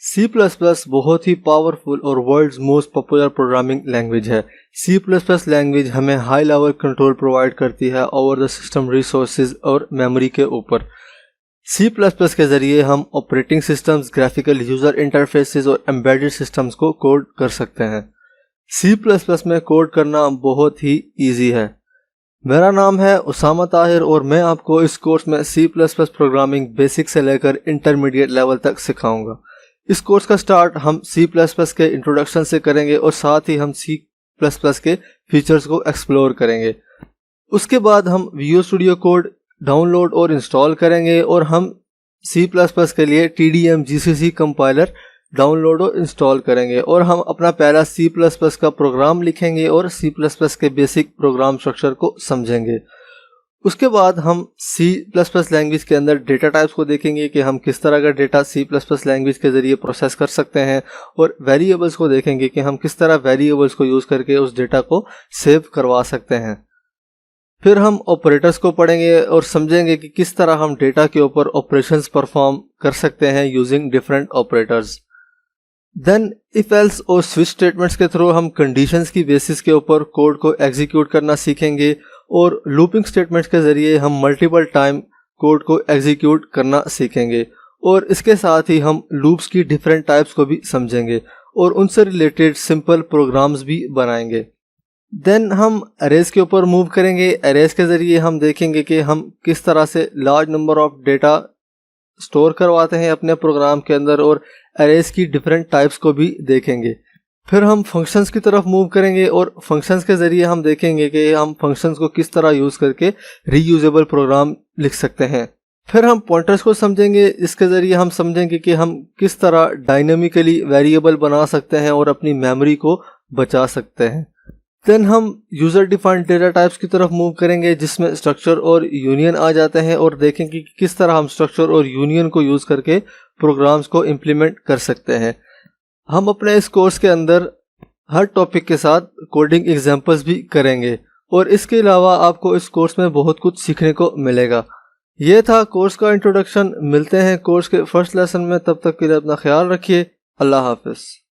सी plus plus बहुत ही powerful और world's most popular programming language है। सी प्लस प्लस लैंग्वेज हमें हाई लेवल कंट्रोल प्रोवाइड करती है ओवर द सिस्टम रिसोर्सेज और मेमोरी के ऊपर। सी प्लस प्लस के ज़रिए हम operating systems, graphical user interfaces और एम्बेडेड सिस्टम्स को कोड कर सकते हैं। सी प्लस प्लस में कोड करना बहुत ही ईजी है। मेरा नाम है उसामा ताहिर और मैं आपको इस कोर्स में C plus plus programming basic से लेकर इंटरमीडिएट लेवल तक सिखाऊंगा। इस कोर्स का स्टार्ट हम सी प्लस प्लस के इंट्रोडक्शन से करेंगे और साथ ही हम सी प्लस प्लस के फीचर्स को एक्सप्लोर करेंगे। उसके बाद हम विजुअल स्टूडियो कोड डाउनलोड और इंस्टॉल करेंगे और हम सी प्लस प्लस के लिए TDM GCC कंपाइलर डाउनलोड और इंस्टॉल करेंगे और हम अपना पहला सी प्लस प्लस का प्रोग्राम लिखेंगे और सी प्लस प्लस के बेसिक प्रोग्राम स्ट्रक्चर को समझेंगे। उसके बाद हम सी प्लस प्लस लैंग्वेज के अंदर डेटा टाइप्स को देखेंगे कि हम किस तरह का data C plus plus language के ज़रिए प्रोसेस कर सकते हैं और वेरिएबल्स को देखेंगे कि हम किस तरह वेरिएबल्स को यूज़ करके उस डेटा को सेव करवा सकते हैं। फिर हम ऑपरेटर्स को पढ़ेंगे और समझेंगे कि किस तरह हम डेटा के ऊपर ऑपरेशंस परफॉर्म कर सकते हैं using different operators. Then if else और स्विच स्टेटमेंट्स के थ्रू हम कंडीशंस की बेसिस के ऊपर कोड को एग्जीक्यूट करना सीखेंगे और लूपिंग स्टेटमेंट्स के ज़रिए हम मल्टीपल टाइम कोड को एग्जीक्यूट करना सीखेंगे और इसके साथ ही हम लूप्स की डिफरेंट टाइप्स को भी समझेंगे और उनसे रिलेटेड सिंपल प्रोग्राम्स भी बनाएंगे। देन हम अरेज के ऊपर मूव करेंगे। अरेज के ज़रिए हम देखेंगे कि हम किस तरह से large number of data store करवाते हैं अपने प्रोग्राम के अंदर और अरेज की डिफरेंट टाइप्स को भी देखेंगे। फिर हम फंक्शंस की तरफ मूव करेंगे और फंक्शंस के ज़रिए हम देखेंगे कि हम फंक्शंस को किस तरह यूज़ करके रीयूजेबल प्रोग्राम लिख सकते हैं। फिर हम पॉइंटर्स को समझेंगे। इसके ज़रिए हम समझेंगे कि हम किस तरह डायनेमिकली वेरिएबल बना सकते हैं और अपनी मेमोरी को बचा सकते हैं। देन हम यूज़र डिफाइंड डेटा टाइप्स की तरफ मूव करेंगे जिसमें स्ट्रक्चर और यूनियन आ जाते हैं और देखेंगे कि किस तरह हम स्ट्रक्चर और यूनियन को यूज़ करके प्रोग्राम्स को इम्प्लीमेंट कर सकते हैं। हम अपने इस कोर्स के अंदर हर टॉपिक के साथ कोडिंग एग्जांपल्स भी करेंगे और इसके अलावा आपको इस कोर्स में बहुत कुछ सीखने को मिलेगा। ये था कोर्स का इंट्रोडक्शन। मिलते हैं कोर्स के फर्स्ट लेसन में, तब तक के लिए अपना ख्याल रखिए। अल्लाह हाफिज़।